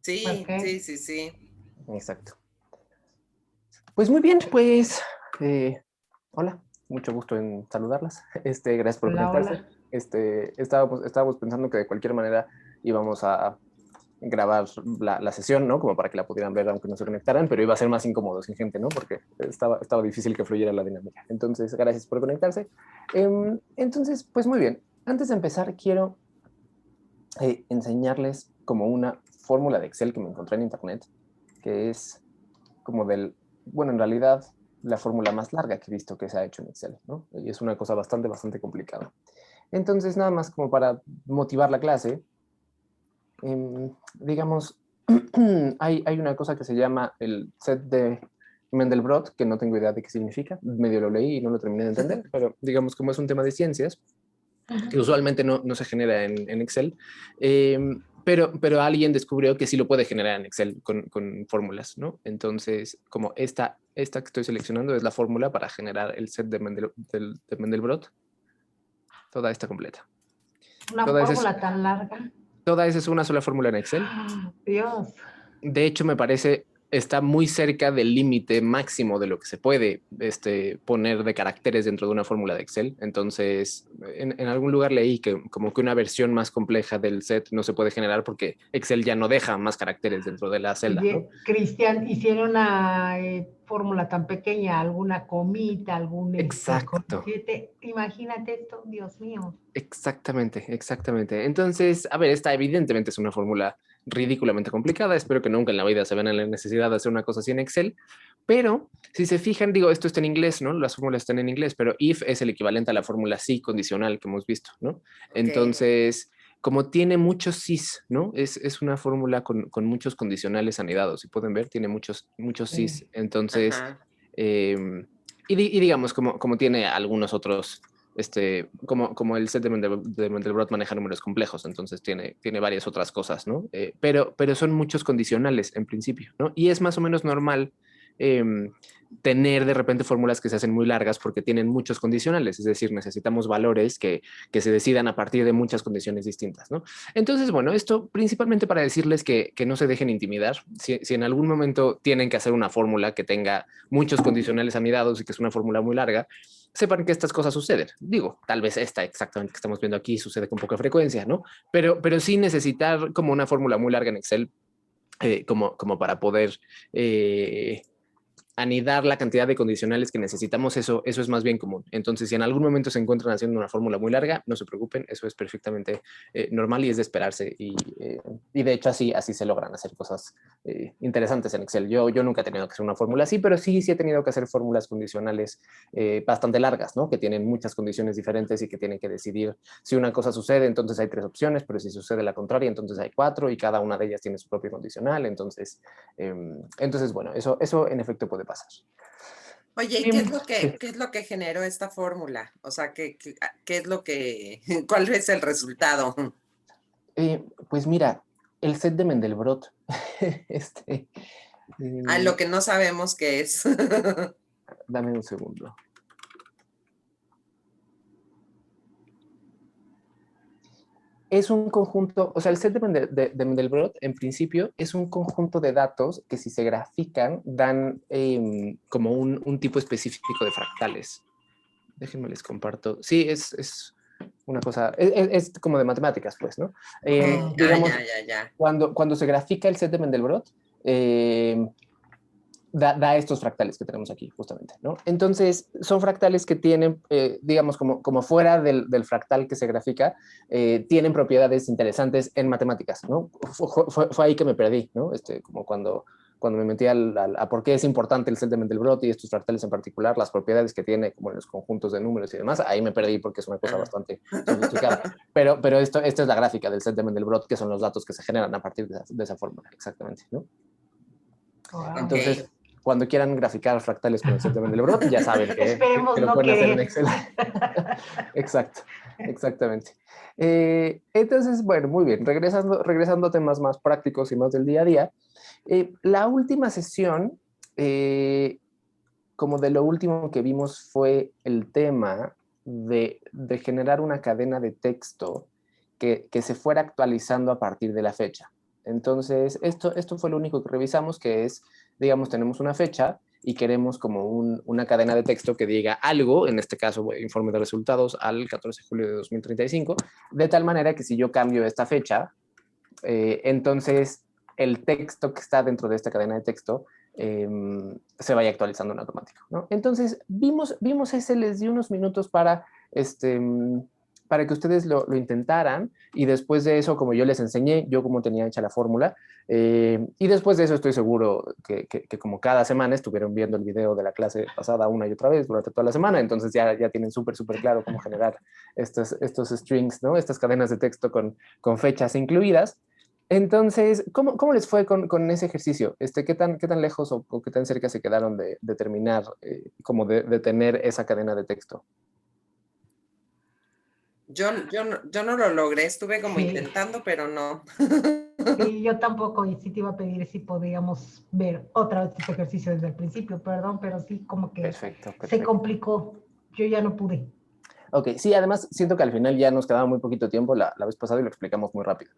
Sí, Ok. sí, sí, sí. Exacto. Pues muy bien, pues hola, mucho gusto en saludarlas. Gracias por Hola, conectarse. hola. Estábamos pensando que de cualquier manera íbamos a grabar la sesión, ¿no? Como para que la pudieran ver aunque no se conectaran, pero iba a ser más incómodo sin gente, ¿no? Porque estaba difícil que fluyera la dinámica. Entonces, gracias por conectarse. Entonces, pues muy bien. Antes de empezar, quiero enseñarles como una fórmula de Excel que me encontré en internet, que es como bueno, en realidad la fórmula más larga que he visto que se ha hecho en Excel, ¿no? Y es una cosa bastante complicada. Entonces, nada más como para motivar la clase, digamos, hay una cosa que se llama el set de Mandelbrot, que no tengo idea de qué significa, medio lo leí y no lo terminé de entender, pero digamos, como es un tema de ciencias, que usualmente no se genera en Excel, pero alguien descubrió que sí lo puede generar en Excel con fórmulas, ¿no? Entonces, como esta que estoy seleccionando es la fórmula para generar el set de Mandelbrot, toda esta completa. Una fórmula tan larga. Toda esa es una sola fórmula en Excel. Dios. De hecho, me parece está muy cerca del límite máximo de lo que se puede poner de caracteres dentro de una fórmula de Excel. Entonces, en algún lugar leí que como que una versión más compleja del set no se puede generar porque Excel ya no deja más caracteres dentro de la celda, ¿no? Cristian, hicieron una fórmula tan pequeña, alguna comita, algún Exacto. corchete. Imagínate esto, Dios mío. Exactamente. Entonces, a ver, esta evidentemente es una fórmula ridículamente complicada. Espero que nunca en la vida se vean en la necesidad de hacer una cosa así en Excel. Pero si se fijan, digo, esto está en inglés, ¿no? Las fórmulas están en inglés, pero if es el equivalente a la fórmula sí condicional que hemos visto, ¿no? Okay. Entonces, como tiene muchos sís, ¿no? Es una fórmula con muchos condicionales anidados. Si pueden ver, tiene muchos sís. Entonces, y digamos, como tiene algunos otros como el set de Mandelbrot maneja números complejos, entonces tiene varias otras cosas, ¿no? Pero son muchos condicionales en principio, ¿no? Y es más o menos normal tener de repente fórmulas que se hacen muy largas porque tienen muchos condicionales, es decir, necesitamos valores que se decidan a partir de muchas condiciones distintas, ¿no? Entonces, bueno, esto principalmente para decirles que no se dejen intimidar. Si en algún momento tienen que hacer una fórmula que tenga muchos condicionales anidados y que es una fórmula muy larga, sepan que estas cosas suceden. Digo, tal vez esta exactamente que estamos viendo aquí sucede con poca frecuencia, ¿no? Pero sí necesitar como una fórmula muy larga en Excel como para poder anidar la cantidad de condicionales que necesitamos, eso es más bien común. Entonces, si en algún momento se encuentran haciendo una fórmula muy larga, no se preocupen, eso es perfectamente normal y es de esperarse. Y de hecho, así se logran hacer cosas interesantes en Excel. Yo nunca he tenido que hacer una fórmula así, pero sí he tenido que hacer fórmulas condicionales bastante largas, ¿no? Que tienen muchas condiciones diferentes y que tienen que decidir si una cosa sucede, entonces hay 3 opciones, pero si sucede la contraria, entonces hay 4 y cada una de ellas tiene su propio condicional. Entonces, bueno, eso en efecto puede pasar. Oye, ¿y qué es lo que generó esta fórmula? O sea, ¿qué es lo que, cuál es el resultado? Pues mira, el set de Mandelbrot. Lo que no sabemos qué es. Dame un segundo. Es un conjunto, o sea, el set de Mandelbrot en principio es un conjunto de datos que si se grafican dan como un tipo específico de fractales. Déjenme les comparto. Sí, es una cosa, es como de matemáticas, pues, ¿no? Digamos, ya. Cuando se grafica el set de Mandelbrot, da estos fractales que tenemos aquí, justamente, ¿no? Entonces, son fractales que tienen, digamos, como fuera del fractal que se grafica, tienen propiedades interesantes en matemáticas, ¿no? Fue ahí que me perdí, ¿no? Como cuando me metí a por qué es importante el set de Mandelbrot y estos fractales en particular, las propiedades que tiene como en los conjuntos de números y demás, ahí me perdí porque es una cosa bastante sofisticada. Pero esta es la gráfica del set de Mandelbrot, que son los datos que se generan a partir de esa fórmula, exactamente, ¿no? Wow. Entonces, cuando quieran graficar fractales con el set de Mandelbrot, ya saben que lo no pueden hacer en querer. Excel. Exacto, exactamente. Entonces, bueno, muy bien. Regresando a temas más prácticos y más del día a día. La última sesión, como de lo último que vimos fue el tema de generar una cadena de texto que se fuera actualizando a partir de la fecha. Entonces, esto fue lo único que revisamos, que es, digamos, tenemos una fecha y queremos como una cadena de texto que diga algo, en este caso, informe de resultados al 14 de julio de 2035, de tal manera que si yo cambio esta fecha, entonces el texto que está dentro de esta cadena de texto se vaya actualizando en automático, ¿no? Entonces, vimos ese, les di unos minutos para que ustedes lo intentaran, y después de eso, como yo les enseñé, yo como tenía hecha la fórmula, y después de eso estoy seguro que como cada semana estuvieron viendo el video de la clase pasada una y otra vez durante toda la semana, entonces ya tienen súper claro cómo generar estos strings, ¿no? Estas cadenas de texto con fechas incluidas. Entonces, ¿cómo les fue con ese ejercicio? ¿Qué tan lejos o qué tan cerca se quedaron de terminar, como de tener esa cadena de texto? Yo no lo logré, estuve como Sí. intentando, pero no. Sí, yo tampoco, y sí te iba a pedir si podíamos ver otra vez este ejercicio desde el principio, perdón, pero sí como que Perfecto. se complicó. Yo ya no pude. Ok, sí, además siento que al final ya nos quedaba muy poquito tiempo la vez pasada y lo explicamos muy rápido.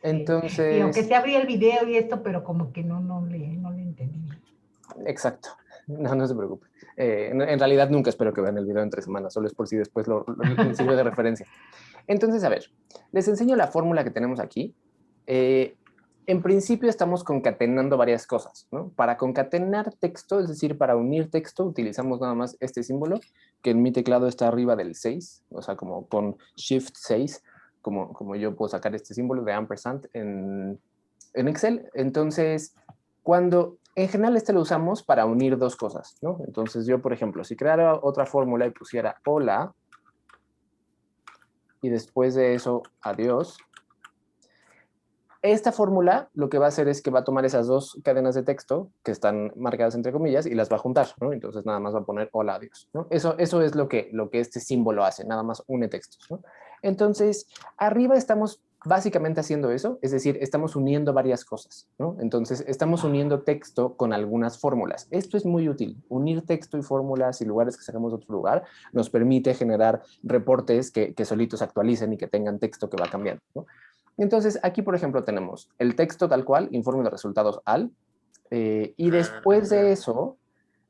Entonces... Y aunque se abría el video y esto, pero como que no le entendí. Exacto. No se preocupe. En realidad nunca espero que vean el video en 3 semanas, solo es por si después lo sirve de referencia. Entonces, a ver, les enseño la fórmula que tenemos aquí. En principio estamos concatenando varias cosas, ¿no? Para concatenar texto, es decir, para unir texto, utilizamos nada más este símbolo, que en mi teclado está arriba del 6, o sea, como con Shift 6, como yo puedo sacar este símbolo de ampersand en Excel. Entonces, en general lo usamos para unir dos cosas, ¿no? Entonces yo, por ejemplo, si creara otra fórmula y pusiera hola, y después de eso, adiós, esta fórmula lo que va a hacer es que va a tomar esas dos cadenas de texto que están marcadas entre comillas y las va a juntar, ¿no? Entonces nada más va a poner hola, adiós, ¿no? Eso es lo que este símbolo hace, nada más une textos, ¿no? Entonces, arriba estamos básicamente haciendo eso, es decir, estamos uniendo varias cosas, ¿no? Entonces, estamos uniendo texto con algunas fórmulas. Esto es muy útil. Unir texto y fórmulas y lugares que sacamos de otro lugar nos permite generar reportes que solitos actualicen y que tengan texto que va cambiando, ¿no? Entonces, aquí, por ejemplo, tenemos el texto tal cual, informe de resultados al, y después de eso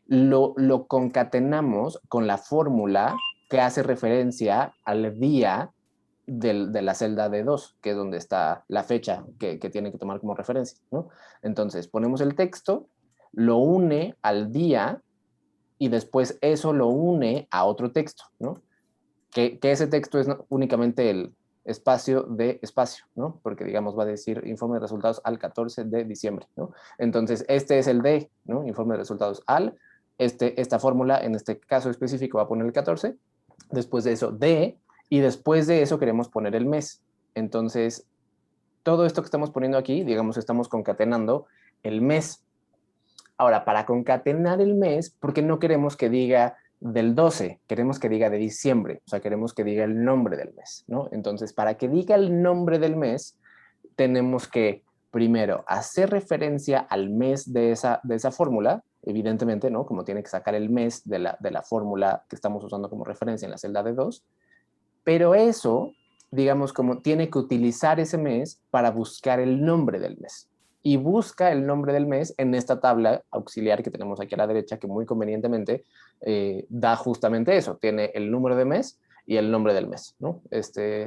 lo concatenamos con la fórmula que hace referencia al día de la celda D2, que es donde está la fecha que tiene que tomar como referencia, ¿no? Entonces, ponemos el texto, lo une al día y después eso lo une a otro texto, ¿no? Que ese texto es únicamente el espacio de espacio, ¿no? Porque, digamos, va a decir informe de resultados al 14 de diciembre, ¿no? Entonces, este es el D, ¿no? Informe de resultados al, esta fórmula, en este caso específico, va a poner el 14, después de eso, D, y después de eso queremos poner el mes. Entonces, todo esto que estamos poniendo aquí, digamos, estamos concatenando el mes. Ahora, para concatenar el mes, porque no queremos que diga del 12, queremos que diga de diciembre, o sea, queremos que diga el nombre del mes, ¿no? Entonces, para que diga el nombre del mes, tenemos que primero hacer referencia al mes de esa fórmula, evidentemente, ¿no? Como tiene que sacar el mes de la fórmula que estamos usando como referencia en la celda de 2, pero eso, digamos, como tiene que utilizar ese mes para buscar el nombre del mes. Y busca el nombre del mes en esta tabla auxiliar que tenemos aquí a la derecha, que muy convenientemente da justamente eso. Tiene el número de mes y el nombre del mes, ¿no?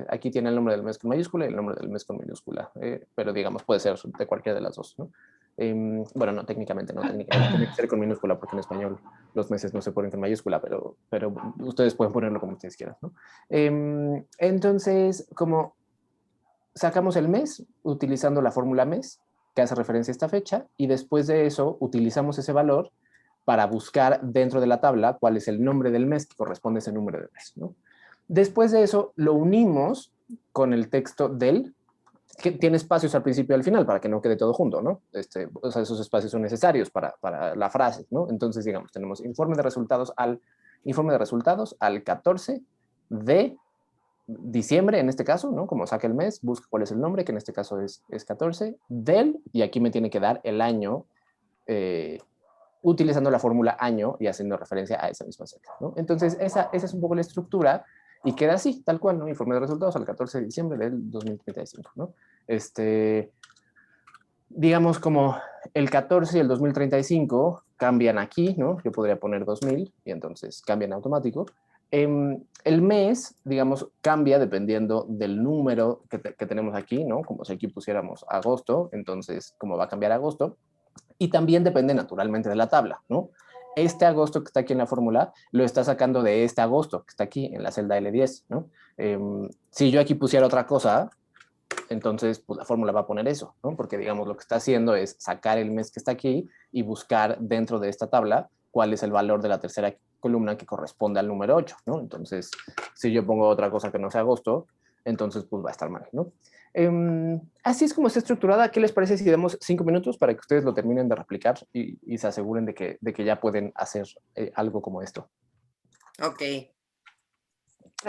Aquí tiene el nombre del mes con mayúscula y el nombre del mes con minúscula, pero digamos, puede ser de cualquiera de las dos, ¿no? Bueno, no, técnicamente tiene que ser con minúscula porque en español los meses no se ponen con mayúscula, pero ustedes pueden ponerlo como ustedes quieran, ¿no? Entonces, como sacamos el mes utilizando la fórmula mes, que hace referencia a esta fecha, y después de eso utilizamos ese valor para buscar dentro de la tabla cuál es el nombre del mes que corresponde a ese número de mes, ¿no? Después de eso lo unimos con el texto del, que tiene espacios al principio y al final para que no quede todo junto, ¿no? O sea, esos espacios son necesarios para la frase, ¿no? Entonces, digamos, tenemos informe de resultados al 14 de diciembre, en este caso, ¿no? Como saca el mes, busca cuál es el nombre, que en este caso es 14, del, y aquí me tiene que dar el año, utilizando la fórmula año y haciendo referencia a esa misma celda, ¿no? Entonces, esa es un poco la estructura y queda así, tal cual, ¿no? Informe de resultados al 14 de diciembre del 2035, ¿no? digamos como el 14 y el 2035 cambian aquí, ¿no? Yo podría poner 2000 y entonces cambian automático. El mes, digamos, cambia dependiendo del número que tenemos aquí, ¿no? Como si aquí pusiéramos agosto, entonces, como va a cambiar agosto. Y también depende naturalmente de la tabla, ¿no? Este agosto que está aquí en la fórmula lo está sacando de este agosto que está aquí en la celda L10, ¿no? Si yo aquí pusiera otra cosa, entonces pues la fórmula va a poner eso, ¿no? Porque digamos lo que está haciendo es sacar el mes que está aquí y buscar dentro de esta tabla cuál es el valor de la tercera columna que corresponde al número 8, ¿no? Entonces, si yo pongo otra cosa que no sea agosto, entonces pues va a estar mal, ¿no? Así es como está estructurada. ¿Qué les parece si damos 5 minutos para que ustedes lo terminen de replicar y se aseguren de que ya pueden hacer algo como esto? Ok,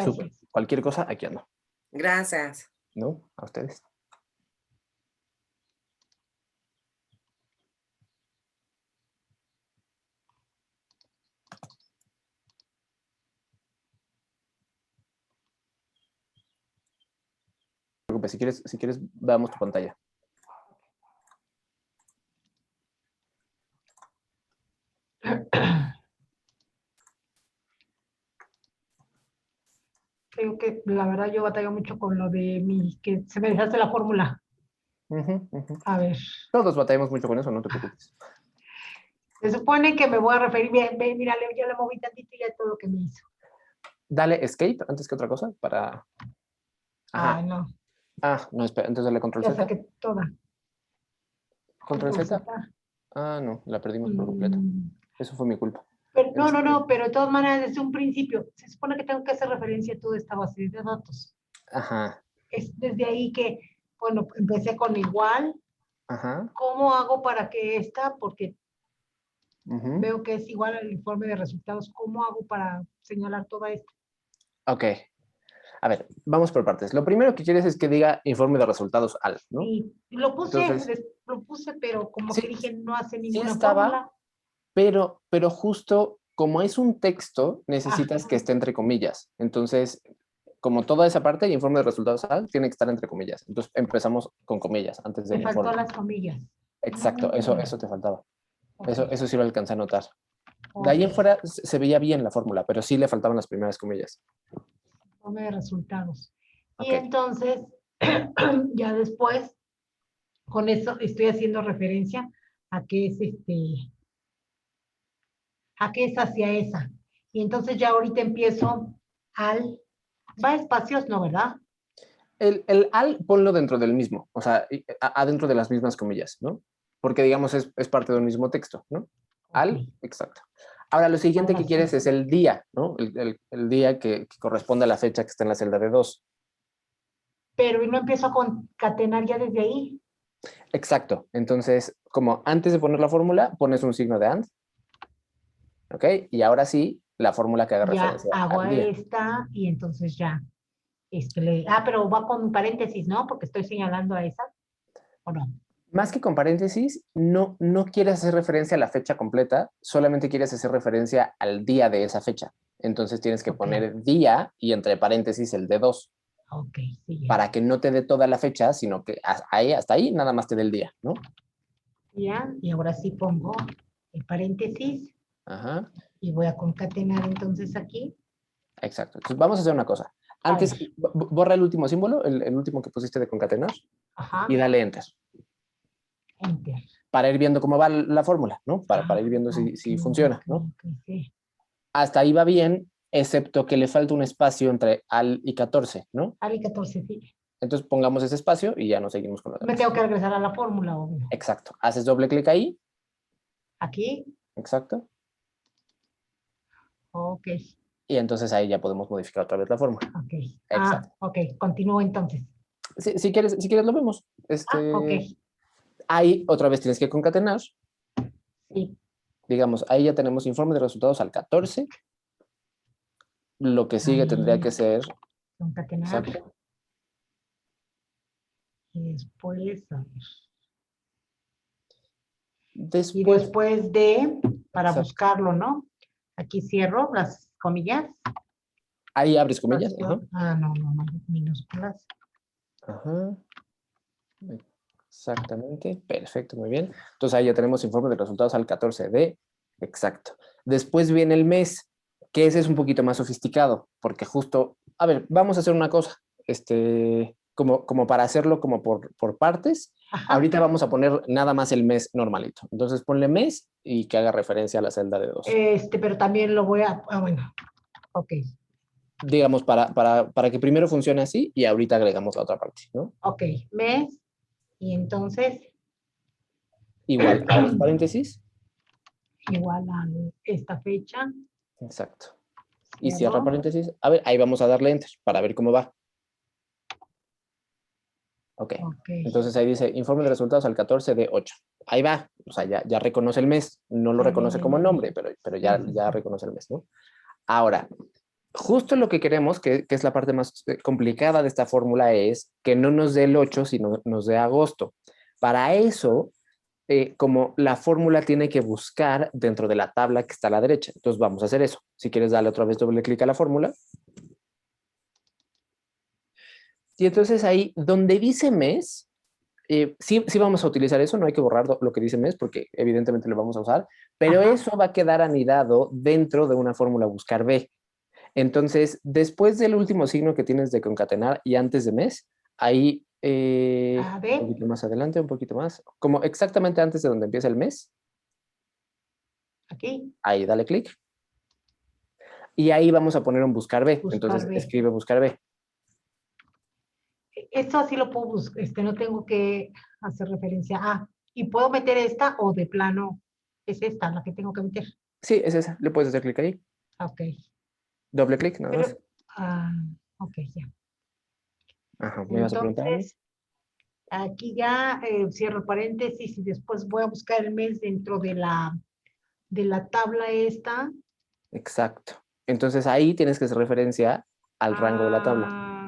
Súper. Gracias. Cualquier cosa, aquí ando, gracias. ¿no? A ustedes. Si quieres, veamos tu pantalla. Creo que la verdad yo batallo mucho con lo de que se me deshace la fórmula. A ver, Todos batallamos mucho con eso, no te preocupes. se supone que me voy a referir, mira, yo le moví tantito y ya todo lo que me hizo. Dale escape antes que otra cosa para... Ajá. Ah, no, No, espera, entonces dale control ya Z. saqué toda. Control Z. Z. No, la perdimos por completo. Eso fue mi culpa. Pero, no, pero de todas maneras, desde un principio, se supone que tengo que hacer referencia a toda esta base de datos. Ajá, Es desde ahí que, bueno, empecé con igual. ajá. ¿Cómo hago para que esta, porque Ujú. veo que es igual al informe de resultados, cómo hago para señalar toda esta? Ok. A ver, vamos por partes. Lo primero que quieres es que diga informe de resultados al, ¿no? Y lo Entonces, puse, pero como que sí, dije, no hace sí ninguna estaba, fórmula. pero justo como es un texto, necesitas que esté entre comillas. Entonces, como toda esa parte, el informe de resultados al tiene que estar entre comillas. Entonces, empezamos con comillas antes Me del faltó informe. las comillas. Exacto, eso te faltaba. Ok, Eso sí lo alcancé a notar. De ahí ok. en fuera se veía bien la fórmula, pero sí le faltaban las primeras comillas. Informe de resultados. Y Ok, entonces, ya después, con eso estoy haciendo referencia a que es a que es hacia esa. Y entonces ya ahorita empiezo va a espacios, ¿no, verdad? el al ponlo dentro del mismo, o sea, adentro de las mismas comillas, ¿no? Porque digamos es parte del mismo texto, ¿no? Al, Ok. exacto. Ahora, lo siguiente Ahora que sí. quieres es el día, ¿no? El día que corresponde a la fecha que está en la celda de 2. Pero no empiezo a concatenar ya desde ahí. Exacto. Entonces, como antes de poner la fórmula, pones un signo de and, ¿ok? Y ahora sí, la fórmula que haga Ya referencia hago al día. esta y entonces ya. Pero va con paréntesis, ¿no? Porque estoy señalando a esa. ¿O no? Más que con paréntesis, no quieres hacer referencia a la fecha completa, solamente quieres hacer referencia al día de esa fecha. Entonces tienes que Ok. poner día y entre paréntesis el de 2 Ok, sí, ya. para que no te dé toda la fecha, sino que hasta ahí nada más te dé el día, ¿no? Ya, y ahora sí pongo el paréntesis Ajá, y voy a concatenar entonces aquí. exacto. Entonces vamos a hacer una cosa. A Antes, ver, borra el último símbolo, el último que pusiste de concatenar, ajá, y dale enter, enter. para ir viendo cómo va la fórmula, ¿no? Para ir viendo Ok, si funciona, ok, ¿no? ok, sí. Hasta ahí va bien, excepto que le falta un espacio entre al y 14, ¿no? Ali 14, sí. Entonces pongamos ese espacio y ya nos seguimos con lo Me demás. tengo que regresar a la fórmula, obvio. Exacto. Haces doble clic ahí. Aquí, Exacto. ok, Y entonces ahí ya podemos modificar otra vez la fórmula. ok. Exacto. Ok, continúo entonces. Si quieres lo vemos. Ok, Ahí otra vez tienes que concatenar. sí. Digamos, ahí ya tenemos informe de resultados al 14. Lo que sigue tendría que Ahí, ser... concatenar. Exacto. Y después, a ver. Y Después... después para Exacto. buscarlo, ¿no? Aquí cierro las comillas. Ahí abres comillas. Ajá. No, minúsculas. Ajá. Exactamente, perfecto, muy bien. Entonces ahí ya tenemos informe de resultados al 14 de, exacto. Después viene el mes, que ese es un poquito más sofisticado, porque justo, a ver, vamos a hacer una cosa, como para hacerlo como por partes. Ajá. Ahorita vamos a poner nada más el mes normalito. Entonces ponle mes y que haga referencia a la celda de 2. Pero también lo voy a, bueno, ok, Digamos, para que primero funcione así y ahorita agregamos la otra parte, ¿no? ok, mes, y entonces Igual, abres paréntesis. igual a esta fecha, Exacto. Y cierra cierro, paréntesis. A ver, ahí vamos a darle enter para ver cómo va. Ok. ok, Entonces ahí dice informe de resultados al 14 de 8. Ahí va. O sea, ya reconoce el mes. No lo ya, reconoce como nombre, pero ya, sí, ya sí. reconoce el mes, ¿no? Ahora, justo lo que queremos, que es la parte más complicada de esta fórmula, es que no nos dé el 8, sino nos dé agosto. Para eso, como la fórmula tiene que buscar dentro de la tabla que está a la derecha. Entonces vamos a hacer eso. Si quieres, darle otra vez doble clic a la fórmula. Y entonces ahí, donde dice mes, sí vamos a utilizar eso, no hay que borrar lo que dice mes porque evidentemente lo vamos a usar, pero Ajá. eso va a quedar anidado dentro de una fórmula buscar B. Entonces, después del último signo que tienes de concatenar y antes de mes, ahí A un ver, poquito más adelante, un poquito más, como exactamente antes de donde empieza el mes, aquí, ahí dale clic. Y ahí vamos a poner un buscar B. buscar Entonces, B. escribe buscar B. Esto así lo puedo buscar, no tengo que hacer referencia a, y puedo meter esta o de plano, es esta la que tengo que meter. Sí, es esa. Le puedes hacer clic ahí. Ok, Doble clic, nada más. pero, ok, ya. Ajá, me ibas a preguntar algo. Entonces, aquí ya cierro paréntesis y después voy a buscar el mes dentro de la tabla esta. Exacto. Entonces ahí tienes que hacer referencia al rango de la tabla. Ah,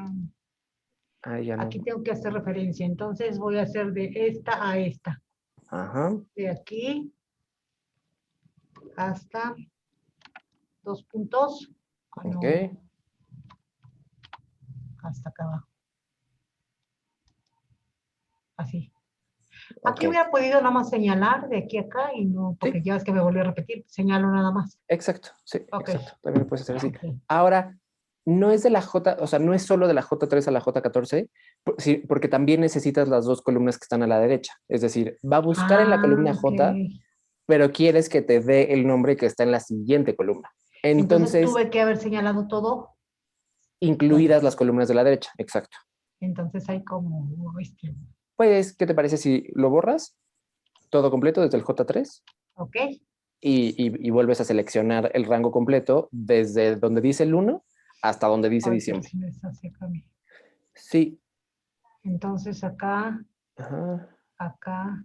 Ahí ya no. aquí tengo que hacer referencia, entonces voy a hacer de esta a esta. Ajá. De aquí hasta 2 puntos. Ok. No, hasta acá abajo. Así. Ok. Aquí hubiera podido nada más señalar de aquí a acá y no, porque Sí, ya es que me volvió a repetir, señalo nada más. exacto. Sí, Ok, exacto. También lo puedes hacer así. ok. Ahora, no es de la J, o sea, no es solo de la J3 a la J14, sí, porque también necesitas las dos columnas que están a la derecha. Es decir, va a buscar en la columna Ok. J, pero quieres que te dé el nombre que está en la siguiente columna. Entonces Entonces, tuve que haber señalado todo. incluidas las columnas de la derecha. Exacto. Entonces hay como, Pues, ¿qué te parece si lo borras todo completo desde el J3 ok. y vuelves a seleccionar el rango completo desde donde dice el 1 hasta donde dice Ay, diciembre? se me está hacia acá. Sí. Entonces acá, Ajá. acá,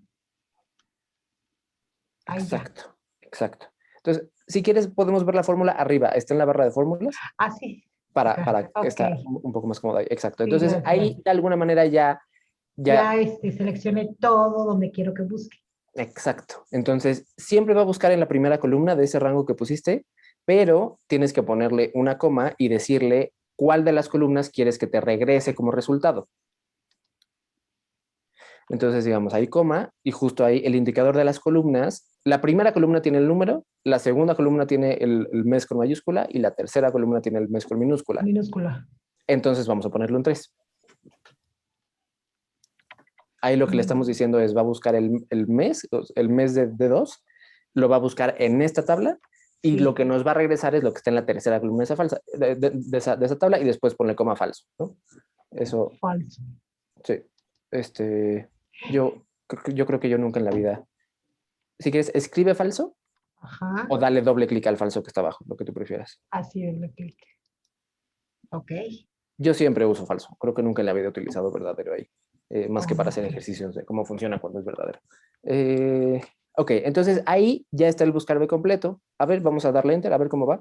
ahí ya. Exacto. Exacto. Entonces, si quieres, podemos ver la fórmula arriba. Está en la barra de fórmulas Sí. para que Ok. está un poco más cómoda. Exacto. Sí, Entonces, ya, ahí de alguna manera ya, seleccioné todo donde quiero que busque. exacto. Entonces, siempre va a buscar en la primera columna de ese rango que pusiste, pero tienes que ponerle una coma y decirle cuál de las columnas quieres que te regrese como resultado. Entonces, digamos, ahí coma y justo ahí el indicador de las columnas. La primera columna tiene el número, la segunda columna tiene el mes con mayúscula y la tercera columna tiene el mes con minúscula. Minúscula. Entonces vamos a ponerlo en 3. Ahí lo que le estamos diciendo es, va a buscar el mes de 2, lo va a buscar en esta tabla y Sí. lo que nos va a regresar es lo que está en la tercera columna de esa, de esa tabla y después ponle coma falso, ¿no? Eso, Falso. sí. Yo creo que yo nunca en la vida. Si quieres, escribe falso Ajá. o dale doble clic al falso que está abajo, lo que tú prefieras. Así de clic. Ok. Yo siempre uso falso. Creo que nunca en la vida he utilizado verdadero ahí. Más que para hacer Ok. ejercicios de cómo funciona cuando es verdadero. Ok, entonces ahí ya está el buscar B completo. A ver, vamos a darle enter, a ver cómo va.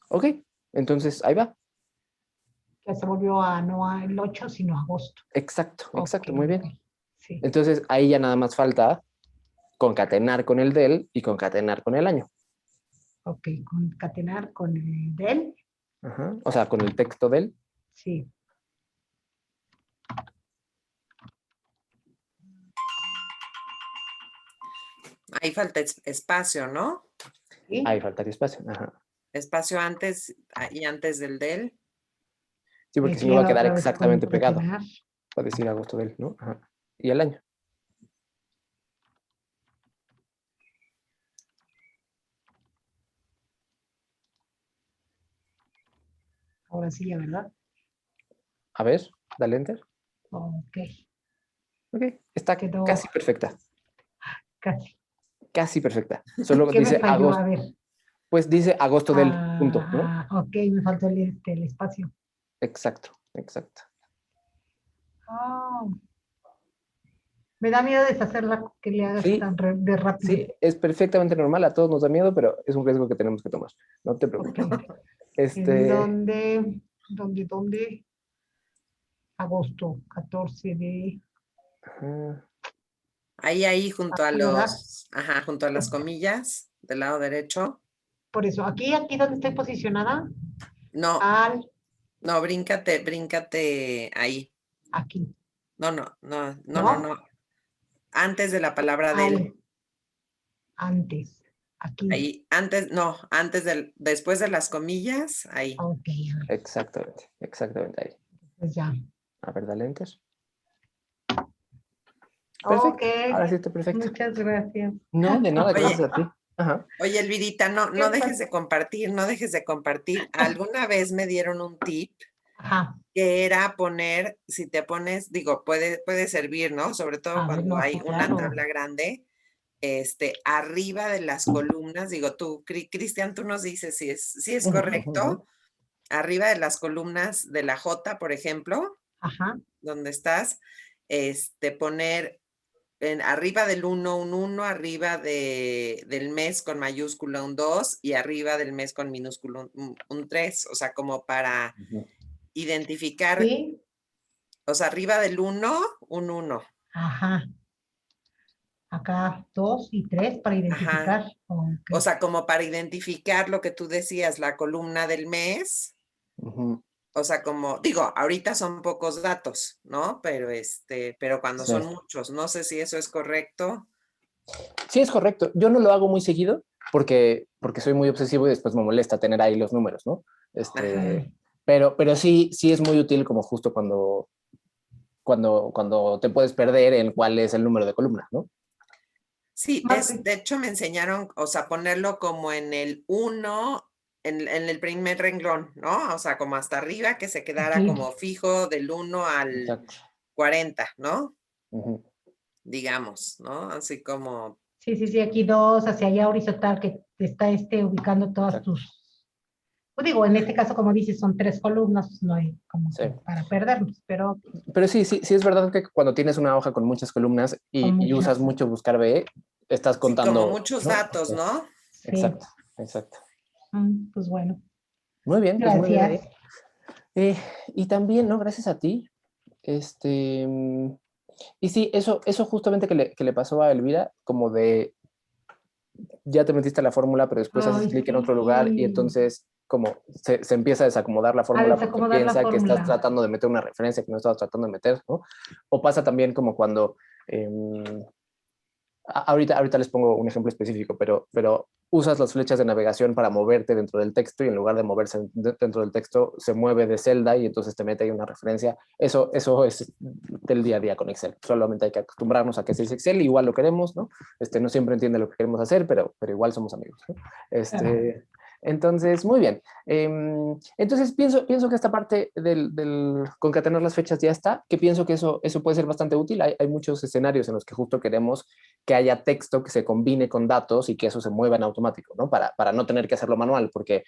Ok, entonces ahí va. Ya se volvió a no el 8, sino agosto. Exacto, exacto, Ok, muy bien. ok. Sí. Entonces ahí ya nada más falta concatenar con el del y concatenar con el año. Ok, concatenar con el del. Ajá. O sea, con el texto del. Sí. Ahí falta espacio, ¿no? ¿sí? Ahí faltaría espacio. Ajá. Espacio antes y antes del. Sí, porque si Aquí no va a ya quedar otra vez como exactamente para pegado. quedar. Puede decir agosto del, ¿no? Ajá. Y el año. Ahora sí, ya, ¿verdad? A ver, dale enter. Ok, Ok, está quedó casi perfecta. casi. Casi perfecta. Solo ¿Qué me dice falló? A agosto. ver. Pues dice agosto del punto, ¿no? Ok, me faltó el espacio. Exacto, exacto. Oh, me da miedo deshacerla que le hagas Sí, tan de rápido. sí, es perfectamente normal. A todos nos da miedo, pero es un riesgo que tenemos que tomar. No te Ok. preocupes. ¿En Este, dónde? Agosto, 14 de... ajá, Ahí junto a Aquí, ¿verdad? junto a las comillas del lado derecho. Por eso, aquí donde estoy posicionada, No, al, no, bríncate ahí. aquí, No, no, no, no, no, ¿no? no. Antes de la palabra del. Al, antes, aquí. Ahí, antes, no, después de las comillas, ahí. Ok, a ver, exactamente, exactamente ahí. pues ya. A ver, dale enter. Ok, Perfecto. Ahora sí está perfecto. muchas gracias. No, de nada, Oye, gracias a ti. Ajá. oye, Elvirita, ¿Qué no dejes pasa? de compartir, no dejes de compartir. Alguna vez me dieron un tip Ajá, que era poner, si te pones, digo, puede servir, ¿no? Sobre todo a ver, cuando no, hay sí, una claro. tabla grande, arriba de las columnas, digo, tú, Cristian, tú nos dices si es Ujú, ujú, ujú. correcto, arriba de las columnas de la J, por ejemplo, Ajá, donde estás, poner arriba del 1 un 1, arriba del mes con mayúscula un 2 y arriba del mes con minúscula un 3, o sea, como para Ujú. identificar, sí, o sea, arriba del 1, un 1. ajá. Acá 2 y 3 para Ajá. identificar. Ok. O sea, como para identificar lo que tú decías, la columna del mes. Ujú. O sea, como digo, ahorita son pocos datos, ¿no? Pero cuando Sí. son muchos, no sé si eso es correcto. Sí, es correcto. Yo no lo hago muy seguido porque soy muy obsesivo y después me molesta tener ahí los números, ¿no? Ajá. Ok. Pero sí, sí es muy útil como justo cuando te puedes perder en cuál es el número de columna, ¿no? Sí, Martín. de hecho me enseñaron, o sea, ponerlo como en el 1, en el primer renglón, ¿no? O sea, como hasta arriba, que se Ok. quedara como fijo del 1 al Exacto. 40, ¿no? Ujú. Digamos, ¿no? Así como, Sí, sí, sí, aquí 2 hacia allá horizontal que te está ubicando todas Exacto. tus. Pues digo, en este caso, como dices, son 3 columnas, pues no hay como Sí. que para perdernos, pero Pero sí, sí, sí es verdad que cuando tienes una hoja con muchas columnas son y usas muchas. mucho buscar BE, estás sí, como contando, muchos ¿no? datos, ¿no? Sí. Exacto, exacto. Pues bueno, Muy bien, pues muy bien ahí. gracias. Eh, y también, ¿no? Gracias a ti. Este, mm, y sí, eso justamente que le pasó a Elvira, como de ya te metiste a la fórmula, pero después haces Ay, clic en otro lugar y sí. entonces como se empieza a desacomodar la A fórmula porque desacomodar la piensa que estás fórmula. tratando de meter una referencia que no estabas tratando de meter, ¿no? O pasa también como cuando ahorita les pongo un ejemplo específico, pero usas las flechas de navegación para moverte dentro del texto y en lugar de moverse dentro del texto, se mueve de celda y entonces te mete ahí una referencia. Eso es del día a día con Excel. Solamente hay que acostumbrarnos a que si es Excel, igual lo queremos, ¿no? No siempre entiende lo que queremos hacer, pero igual somos amigos, ¿no? Claro. Entonces, muy bien. Entonces, pienso que esta parte del concatenar las fechas ya está, que pienso que eso puede ser bastante útil. Hay muchos escenarios en los que justo queremos que haya texto que se combine con datos y que eso se mueva en automático, ¿no? Para no tener que hacerlo manual, porque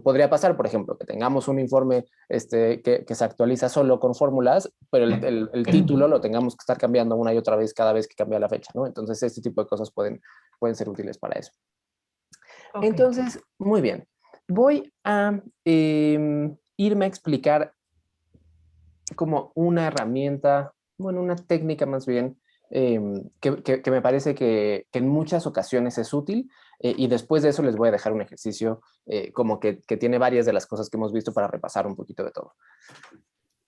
podría pasar, por ejemplo, que tengamos un informe que se actualiza solo con fórmulas, pero el título lo tengamos que estar cambiando una y otra vez cada vez que cambia la fecha, ¿no? Entonces, este tipo de cosas pueden ser útiles para eso. Ok. Entonces, muy bien. Voy a irme a explicar como una herramienta, bueno, una técnica más bien, que me parece que en muchas ocasiones es útil y después de eso les voy a dejar un ejercicio como que tiene varias de las cosas que hemos visto para repasar un poquito de todo.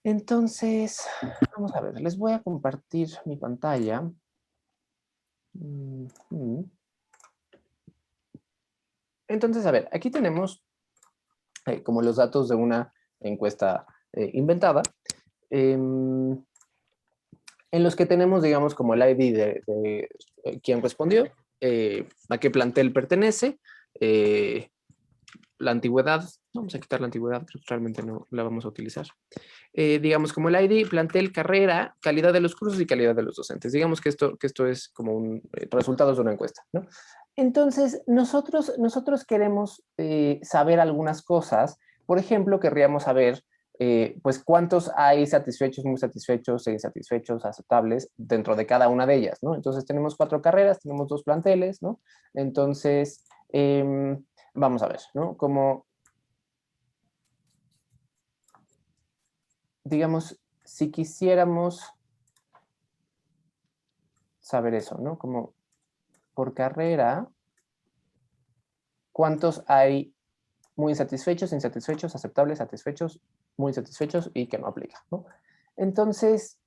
Entonces, vamos a ver, les voy a compartir mi pantalla. Entonces, a ver, aquí tenemos como los datos de una encuesta inventada, en los que tenemos, digamos, como el ID de quién respondió, a qué plantel pertenece, la antigüedad, vamos a quitar la antigüedad, creo que realmente no la vamos a utilizar. Digamos, como el ID, plantel, carrera, calidad de los cursos y calidad de los docentes. Digamos que esto es como un resultados de una encuesta, ¿no? Entonces, nosotros queremos saber algunas cosas. Por ejemplo, querríamos saber pues cuántos hay satisfechos, muy satisfechos e insatisfechos, aceptables dentro de cada una de ellas, ¿no? Entonces tenemos 4 carreras, tenemos 2 planteles, ¿no? Entonces, vamos a ver, ¿no? Como, digamos, si quisiéramos saber eso, ¿no? Como por carrera, ¿cuántos hay muy insatisfechos, insatisfechos, aceptables, satisfechos, muy insatisfechos y que no aplica, ¿no? Entonces,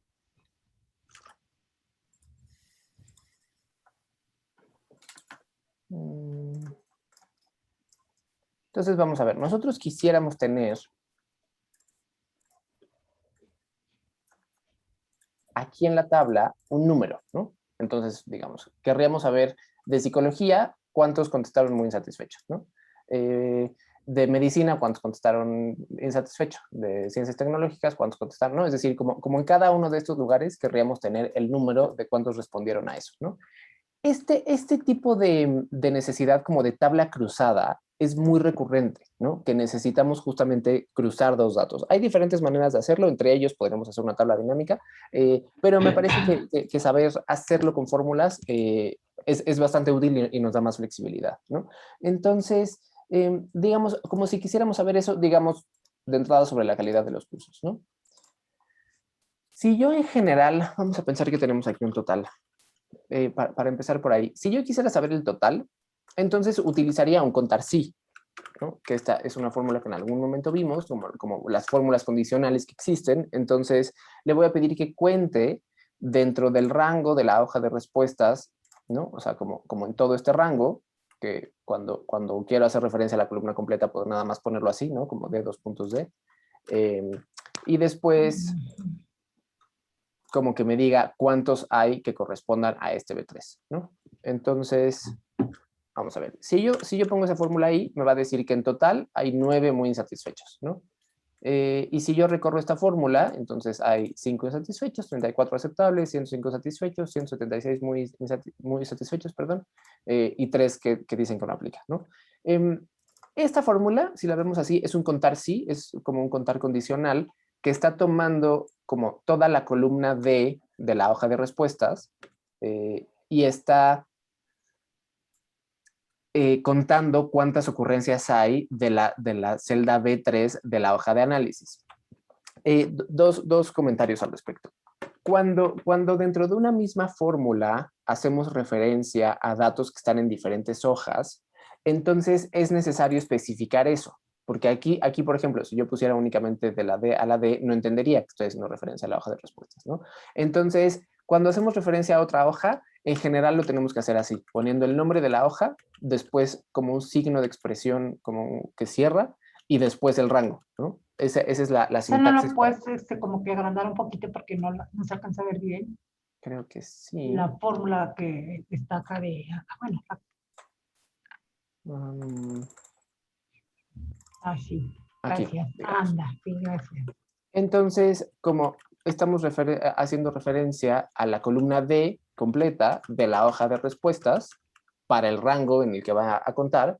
vamos a ver, nosotros quisiéramos tener aquí en la tabla un número, ¿no? Entonces, digamos, querríamos saber de psicología cuántos contestaron muy insatisfechos, ¿no? De medicina, cuántos contestaron insatisfechos, de ciencias tecnológicas, cuántos contestaron, ¿no? Es decir, como en cada uno de estos lugares querríamos tener el número de cuántos respondieron a eso, ¿no? Este tipo de necesidad como de tabla cruzada es muy recurrente, ¿no? Que necesitamos justamente cruzar 2 datos. Hay diferentes maneras de hacerlo, entre ellos podremos hacer una tabla dinámica, pero me parece que saber hacerlo con fórmulas es bastante útil y nos da más flexibilidad, ¿no? Entonces, digamos, como si quisiéramos saber eso, digamos, de entrada sobre la calidad de los cursos, ¿no? Si yo en general, vamos a pensar que tenemos aquí un total, para empezar por ahí, si yo quisiera saber el total, entonces utilizaría un contar sí, ¿no? Que esta es una fórmula que en algún momento vimos, como las fórmulas condicionales que existen. Entonces le voy a pedir que cuente dentro del rango de la hoja de respuestas, ¿no? O sea, como en todo este rango, que cuando quiero hacer referencia a la columna completa, puedo nada más ponerlo así, ¿no? Como D, 2 puntos D. Y después como que me diga cuántos hay que correspondan a este B3, ¿no? Entonces, vamos a ver. Si yo pongo esa fórmula ahí, me va a decir que en total hay 9 muy insatisfechos, ¿no? Y si yo recorro esta fórmula, entonces hay 5 insatisfechos, 34 aceptables, 105 satisfechos, 176 muy satisfechos, perdón, y 3 que dicen que no aplica, ¿no? Esta fórmula, si la vemos así, es un contar sí, es como un contar condicional que está tomando como toda la columna D de la hoja de respuestas y está contando cuántas ocurrencias hay de la celda B3 de la hoja de análisis. Dos comentarios al respecto. Cuando dentro de una misma fórmula hacemos referencia a datos que están en diferentes hojas, entonces es necesario especificar eso. Porque aquí, por ejemplo, si yo pusiera únicamente de la D a la D, no entendería que estoy haciendo referencia a la hoja de respuestas, ¿no? Entonces, cuando hacemos referencia a otra hoja, en general lo tenemos que hacer así, poniendo el nombre de la hoja, después como un signo de expresión como que cierra, y después el rango, ¿no? Esa es la O sea, no sintaxis. lo puedes como que agrandar un poquito porque no se alcanza a ver bien Creo que sí. la fórmula que está acá bueno, así, Aquí, gracias. digamos. Anda, sí, gracias. Entonces, como estamos haciendo referencia a la columna D completa de la hoja de respuestas para el rango en el que va a contar,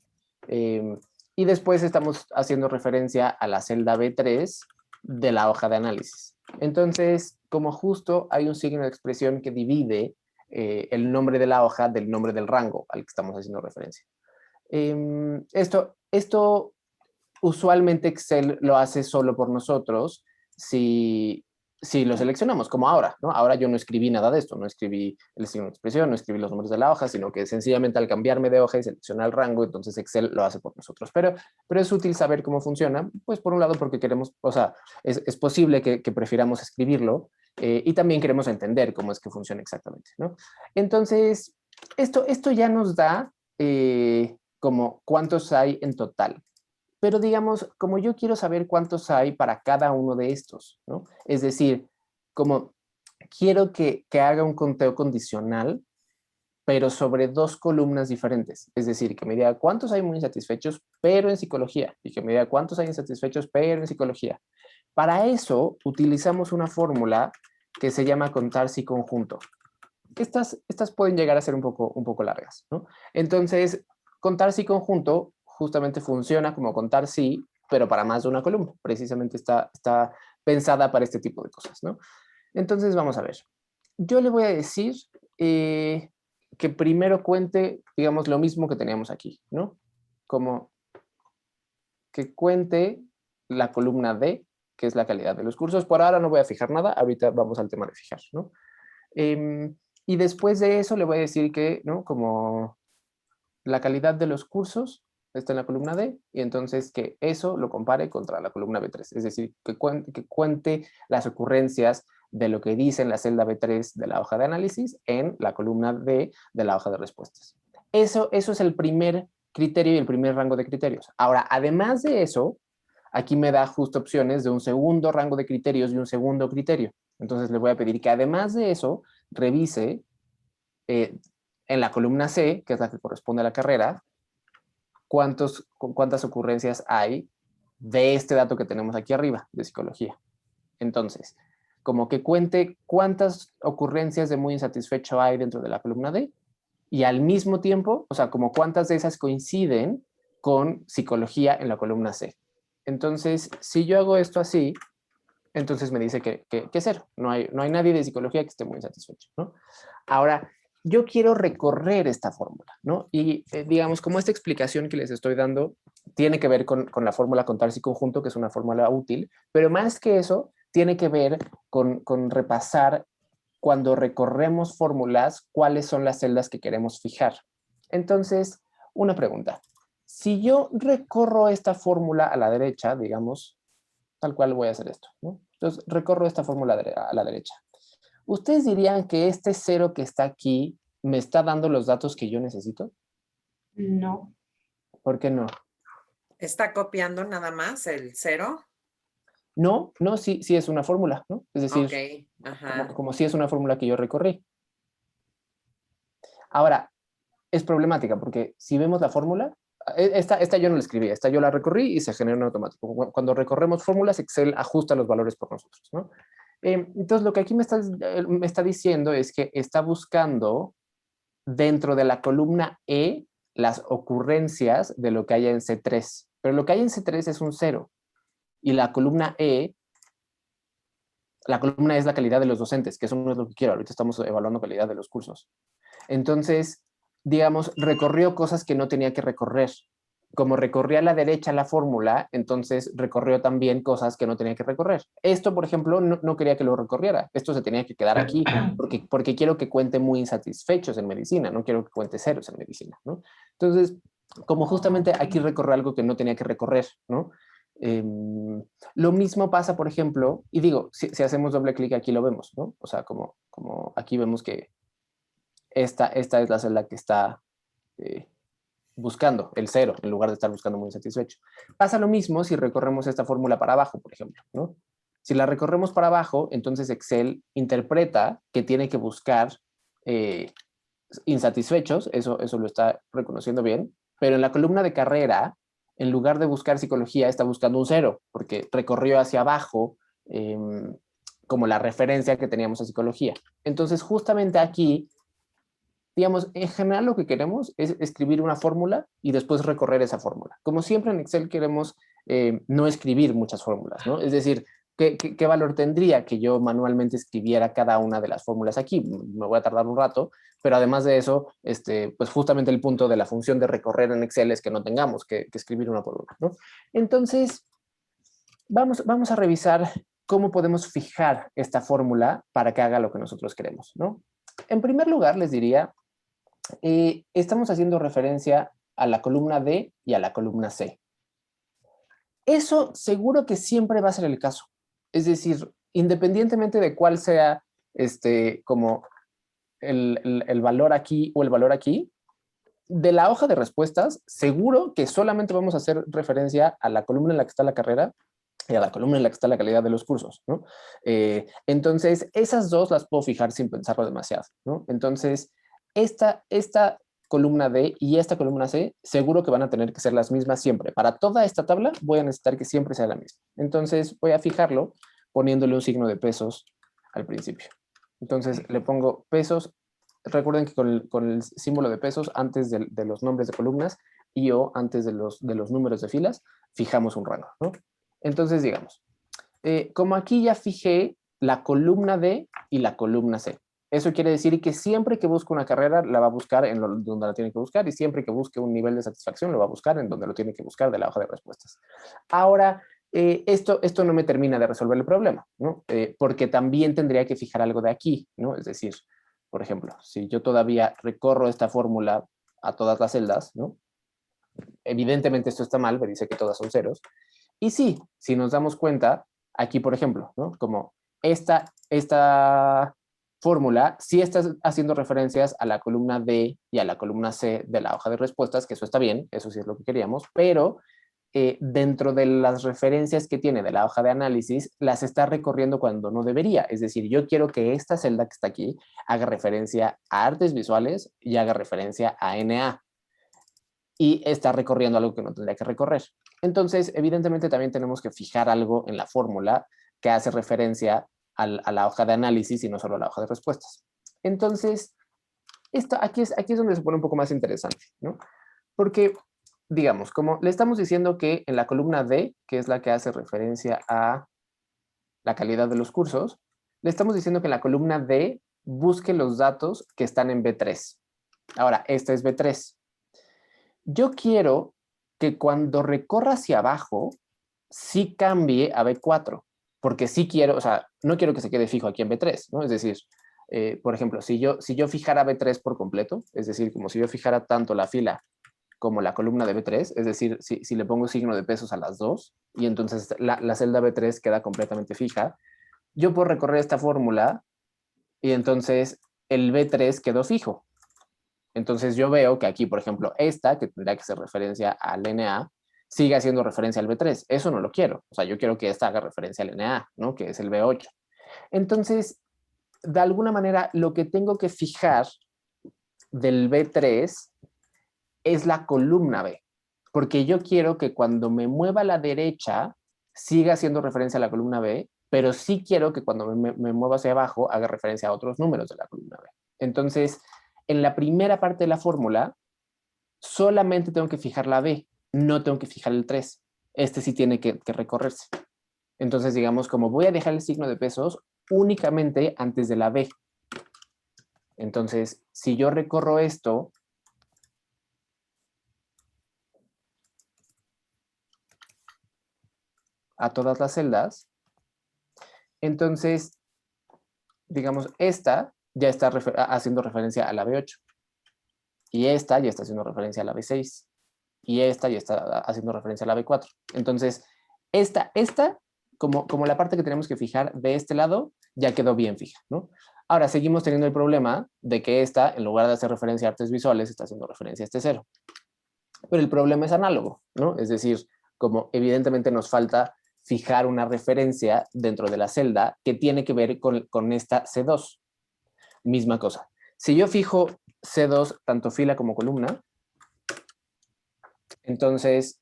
y después estamos haciendo referencia a la celda B3 de la hoja de análisis. Entonces, como justo hay un signo de expresión que divide el nombre de la hoja del nombre del rango al que estamos haciendo referencia. Esto usualmente Excel lo hace solo por nosotros si lo seleccionamos, como ahora, ¿no? Ahora yo no escribí nada de esto, no escribí el signo de expresión, no escribí los números de la hoja, sino que sencillamente al cambiarme de hoja y seleccionar el rango, entonces Excel lo hace por nosotros. Pero es útil saber cómo funciona, pues por un lado porque queremos, o sea, es posible que prefiramos escribirlo y también queremos entender cómo es que funciona exactamente, ¿no? Entonces, esto ya nos da como cuántos hay en total. Pero digamos, como yo quiero saber cuántos hay para cada uno de estos, ¿no? Es decir, como quiero que haga un conteo condicional, pero sobre dos columnas diferentes. Es decir, que me diga cuántos hay muy insatisfechos, pero en psicología, y que me diga cuántos hay insatisfechos, pero en psicología. Para eso utilizamos una fórmula que se llama contar sí conjunto. Estas pueden llegar a ser un poco largas, ¿no? Entonces, contar sí conjunto justamente funciona como contar sí, pero para más de una columna. Precisamente está pensada para este tipo de cosas, ¿no? Entonces, vamos a ver. Yo le voy a decir que primero cuente, digamos, lo mismo que teníamos aquí, ¿no? Como que cuente la columna D, que es la calidad de los cursos. Por ahora no voy a fijar nada, ahorita vamos al tema de fijar, ¿no? Y después de eso le voy a decir que, ¿no? Como la calidad de los cursos está en la columna D, y entonces que eso lo compare contra la columna B3, es decir, que cuente las ocurrencias de lo que dice en la celda B3 de la hoja de análisis en la columna D de la hoja de respuestas. Eso es el primer criterio y el primer rango de criterios. Ahora, además de eso, aquí me da justo opciones de un segundo rango de criterios y un segundo criterio. Entonces le voy a pedir que además de eso, revise en la columna C, que es la que corresponde a la carrera, cuántas ocurrencias hay de este dato que tenemos aquí arriba, de psicología. Entonces, como que cuente cuántas ocurrencias de muy insatisfecho hay dentro de la columna D, y al mismo tiempo, o sea, como cuántas de esas coinciden con psicología en la columna C. Entonces, si yo hago esto así, entonces me dice que cero. No hay nadie de psicología que esté muy insatisfecho, ¿no? Ahora, yo quiero recorrer esta fórmula, ¿no? Y digamos, como esta explicación que les estoy dando tiene que ver con la fórmula contar sí conjunto, que es una fórmula útil, pero más que eso, tiene que ver con repasar cuando recorremos fórmulas, cuáles son las celdas que queremos fijar. Entonces, una pregunta. Si yo recorro esta fórmula a la derecha, digamos, tal cual voy a hacer esto, ¿no? Entonces, recorro esta fórmula a la derecha. ¿Ustedes dirían que este cero que está aquí me está dando los datos que yo necesito? No. ¿Por qué no? ¿Está copiando nada más el 0? No, sí es una fórmula, ¿no? Es decir, Ok, ajá. como si es una fórmula que yo recorrí. Ahora, es problemática porque si vemos la fórmula, esta yo no la escribí, esta yo la recorrí y se genera en automático. Cuando recorremos fórmulas, Excel ajusta los valores por nosotros, ¿no? Entonces, lo que aquí me está diciendo es que está buscando dentro de la columna E las ocurrencias de lo que haya en C3. Pero lo que hay en C3 es un 0. Y la columna E es la calidad de los docentes, que eso no es lo que quiero. Ahorita estamos evaluando calidad de los cursos. Entonces, digamos, recorrió cosas que no tenía que recorrer. Como recorría a la derecha la fórmula, entonces recorrió también cosas que no tenía que recorrer. Esto, por ejemplo, no quería que lo recorriera. Esto se tenía que quedar aquí porque quiero que cuente muy insatisfechos en medicina, no quiero que cuente ceros en medicina, ¿no? Entonces, como justamente aquí recorrió algo que no tenía que recorrer, ¿no? Lo mismo pasa, por ejemplo, y digo, si hacemos doble clic aquí lo vemos, ¿no? O sea, como aquí vemos que esta es la celda que está buscando el 0 en lugar de estar buscando muy insatisfecho. Pasa lo mismo si recorremos esta fórmula para abajo, por ejemplo, ¿no? Si la recorremos para abajo, entonces Excel interpreta que tiene que buscar insatisfechos, eso lo está reconociendo bien, pero en la columna de carrera, en lugar de buscar psicología, está buscando un 0, porque recorrió hacia abajo como la referencia que teníamos a psicología. Entonces, justamente aquí, digamos, en general lo que queremos es escribir una fórmula y después recorrer esa fórmula. Como siempre en Excel queremos no escribir muchas fórmulas, ¿no? Es decir, ¿qué valor tendría que yo manualmente escribiera cada una de las fórmulas aquí? Me voy a tardar un rato, pero además de eso, pues justamente el punto de la función de recorrer en Excel es que no tengamos que escribir una por una, ¿no? Entonces, vamos a revisar cómo podemos fijar esta fórmula para que haga lo que nosotros queremos, ¿no? En primer lugar, les diría, estamos haciendo referencia a la columna D y a la columna C. Eso seguro que siempre va a ser el caso. Es decir, independientemente de cuál sea como el valor aquí o el valor aquí, de la hoja de respuestas, seguro que solamente vamos a hacer referencia a la columna en la que está la carrera y a la columna en la que está la calidad de los cursos, ¿no? Entonces, esas dos las puedo fijar sin pensarlo demasiado, ¿no? Entonces, esta columna D y esta columna C, seguro que van a tener que ser las mismas siempre. Para toda esta tabla voy a necesitar que siempre sea la misma. Entonces, voy a fijarlo poniéndole un signo de pesos al principio. Entonces, le pongo pesos. Recuerden que con el símbolo de pesos antes de los nombres de columnas y o antes de los números de filas, fijamos un rango, ¿no? Entonces, digamos, como aquí ya fijé la columna D y la columna C. Eso quiere decir que siempre que busque una carrera, la va a buscar en donde la tiene que buscar, y siempre que busque un nivel de satisfacción, lo va a buscar en donde lo tiene que buscar de la hoja de respuestas. Ahora, esto no me termina de resolver el problema, ¿no? Porque también tendría que fijar algo de aquí, ¿no? Es decir, por ejemplo, si yo todavía recorro esta fórmula a todas las celdas, ¿no? Evidentemente esto está mal, me dice que todas son ceros. Y sí, si nos damos cuenta, aquí por ejemplo, ¿no? Como esta fórmula sí está haciendo referencias a la columna D y a la columna C de la hoja de respuestas, que eso está bien, eso sí es lo que queríamos, pero dentro de las referencias que tiene de la hoja de análisis, las está recorriendo cuando no debería. Es decir, yo quiero que esta celda que está aquí haga referencia a artes visuales y haga referencia a NA. Y está recorriendo algo que no tendría que recorrer. Entonces, evidentemente también tenemos que fijar algo en la fórmula que hace referencia a la hoja de análisis y no solo a la hoja de respuestas. Entonces, aquí es donde se pone un poco más interesante, ¿no? Porque, digamos, como le estamos diciendo que en la columna D, que es la que hace referencia a la calidad de los cursos, le estamos diciendo que en la columna D busque los datos que están en B3. Ahora, esta es B3. Yo quiero que cuando recorra hacia abajo, sí cambie a B4, porque sí quiero, o sea, no quiero que se quede fijo aquí en B3, ¿no? Es decir, por ejemplo, si yo fijara B3 por completo, es decir, como si yo fijara tanto la fila como la columna de B3, es decir, si le pongo signo de pesos a las dos, y entonces la celda B3 queda completamente fija, yo puedo recorrer esta fórmula y entonces el B3 quedó fijo. Entonces yo veo que aquí, por ejemplo, esta, que tendría que hacer referencia al NA, sigue haciendo referencia al B3. Eso no lo quiero. O sea, yo quiero que esta haga referencia al NA, ¿no? Que es el B8. Entonces, de alguna manera, lo que tengo que fijar del B3 es la columna B. Porque yo quiero que cuando me mueva a la derecha, siga haciendo referencia a la columna B, pero sí quiero que cuando me mueva hacia abajo, haga referencia a otros números de la columna B. Entonces, en la primera parte de la fórmula, solamente tengo que fijar la B, no tengo que fijar el 3. Este sí tiene que recorrerse. Entonces, digamos, como voy a dejar el signo de pesos únicamente antes de la B. Entonces, si yo recorro esto, a todas las celdas, entonces, digamos, esta ya está haciendo referencia a la B8. Y esta ya está haciendo referencia a la B6. Y esta ya está haciendo referencia a la B4. Entonces, esta como la parte que tenemos que fijar de este lado, ya quedó bien fija, ¿no? Ahora, seguimos teniendo el problema de que esta, en lugar de hacer referencia a artes visuales, está haciendo referencia a este 0. Pero el problema es análogo, ¿no? Es decir, como evidentemente nos falta fijar una referencia dentro de la celda que tiene que ver con esta C2. Misma cosa. Si yo fijo C2 tanto fila como columna, entonces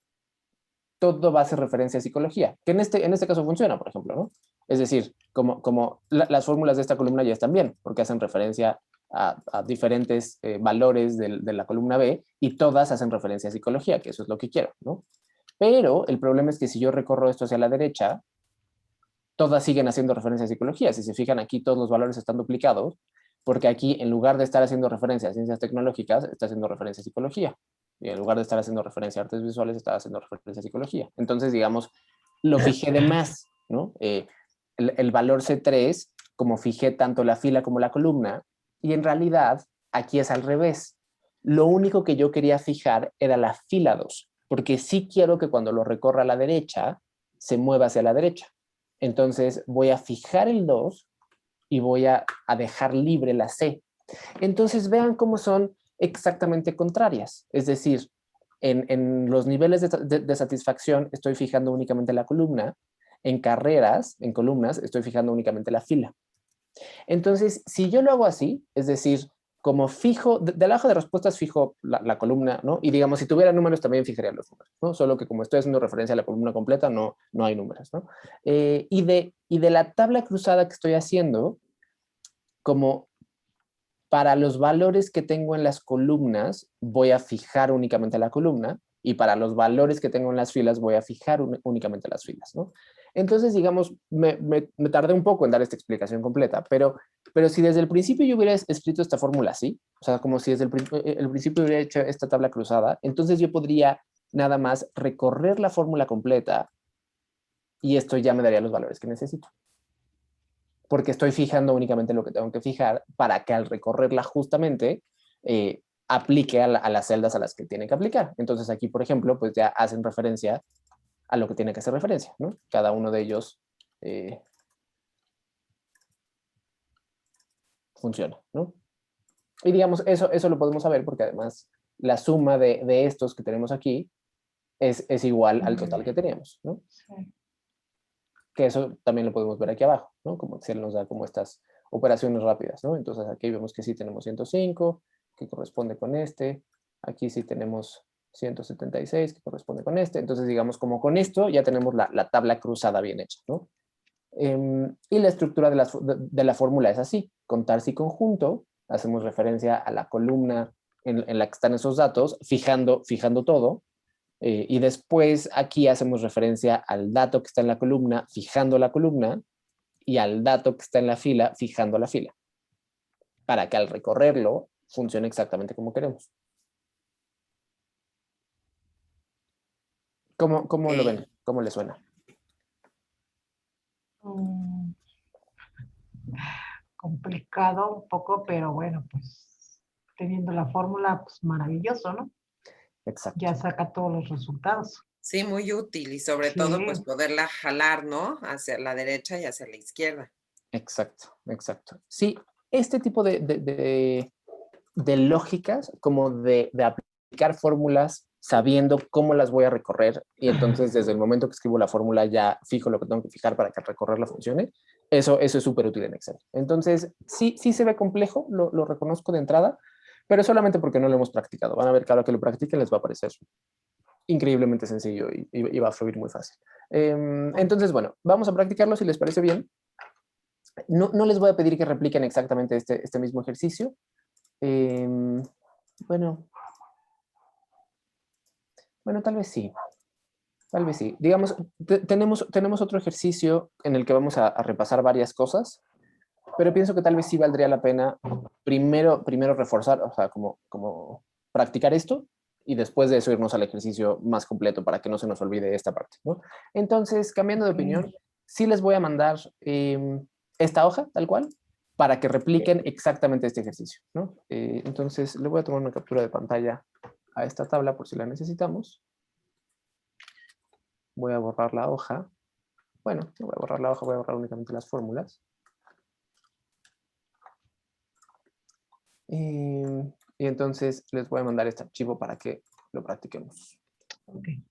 todo va a hacer referencia a psicología, que en este caso funciona, por ejemplo, ¿no? Es decir, como las fórmulas de esta columna ya están bien, porque hacen referencia a diferentes valores de la columna B y todas hacen referencia a psicología, que eso es lo que quiero, ¿no? Pero el problema es que si yo recorro esto hacia la derecha, todas siguen haciendo referencia a psicología. Si se fijan aquí, todos los valores están duplicados, porque aquí, en lugar de estar haciendo referencia a ciencias tecnológicas, está haciendo referencia a psicología. Y en lugar de estar haciendo referencia a artes visuales, está haciendo referencia a psicología. Entonces, digamos, lo fijé de más, ¿no? El valor C3, como fijé tanto la fila como la columna, y en realidad, aquí es al revés. Lo único que yo quería fijar era la fila 2, porque sí quiero que cuando lo recorra a la derecha, se mueva hacia la derecha. Entonces, voy a fijar el 2 y voy a dejar libre la C. Entonces, vean cómo son exactamente contrarias. Es decir, en los niveles de satisfacción estoy fijando únicamente la columna, en carreras, en columnas, estoy fijando únicamente la fila. Entonces, si yo lo hago así, es decir, como fijo, de la hoja de respuestas fijo la columna, ¿no? Y digamos, si tuviera números también fijaría los números, ¿no? Solo que como estoy haciendo referencia a la columna completa, no hay números, ¿no? Y de la tabla cruzada que estoy haciendo, como para los valores que tengo en las columnas, voy a fijar únicamente la columna, y para los valores que tengo en las filas, voy a fijar únicamente las filas, ¿no? Entonces, digamos, me tardé un poco en dar esta explicación completa, pero si desde el principio yo hubiera escrito esta fórmula así, o sea, como si desde el principio hubiera hecho esta tabla cruzada, entonces yo podría nada más recorrer la fórmula completa y esto ya me daría los valores que necesito. Porque estoy fijando únicamente lo que tengo que fijar para que al recorrerla justamente aplique a las celdas a las que tiene que aplicar. Entonces aquí, por ejemplo, pues ya hacen referencia a lo que tiene que hacer referencia, ¿no? Cada uno de ellos funciona, ¿no? Y digamos, eso lo podemos saber porque además la suma de estos que tenemos aquí es igual al total que teníamos, ¿no? Sí. Que eso también lo podemos ver aquí abajo, ¿no? Como Excel nos da como estas operaciones rápidas, ¿no? Entonces aquí vemos que sí tenemos 105, que corresponde con este. Aquí sí tenemos 176, que corresponde con este. Entonces, digamos, como con esto ya tenemos la tabla cruzada bien hecha, ¿no? Y la estructura de la fórmula es así. Contar si conjunto, hacemos referencia a la columna en la que están esos datos, fijando todo. Y después aquí hacemos referencia al dato que está en la columna, fijando la columna, y al dato que está en la fila, fijando la fila, para que al recorrerlo funcione exactamente como queremos. ¿Cómo lo ven? ¿Cómo les suena? Complicado un poco, pero bueno, pues teniendo la fórmula, pues maravilloso, ¿no? Exacto. Ya saca todos los resultados. Sí, muy útil y sobre Sí. todo, pues poderla jalar, ¿no? Hacia la derecha y hacia la izquierda. Exacto. Sí, este tipo de lógicas, como de aplicar fórmulas sabiendo cómo las voy a recorrer, y entonces desde el momento que escribo la fórmula ya fijo lo que tengo que fijar para que al recorrerla funcione, eso es súper útil en Excel. Entonces, sí se ve complejo, lo reconozco de entrada, pero solamente porque no lo hemos practicado. Van a ver que ahora que lo practiquen les va a parecer increíblemente sencillo y va a fluir muy fácil. Entonces, bueno, vamos a practicarlo si les parece bien. No les voy a pedir que repliquen exactamente este mismo ejercicio. Bueno, tal vez sí. Tal vez sí. Digamos, tenemos otro ejercicio en el que vamos a repasar varias cosas, pero pienso que tal vez sí valdría la pena primero reforzar, o sea, como practicar esto y después de eso irnos al ejercicio más completo para que no se nos olvide esta parte, ¿no? Entonces, cambiando de opinión, sí les voy a mandar esta hoja, tal cual, para que repliquen exactamente este ejercicio, ¿no? Entonces, le voy a tomar una captura de pantalla a esta tabla por si la necesitamos. Voy a borrar la hoja. Bueno, no voy a borrar la hoja, voy a borrar únicamente las fórmulas. Y entonces les voy a mandar este archivo para que lo practiquemos. Okay.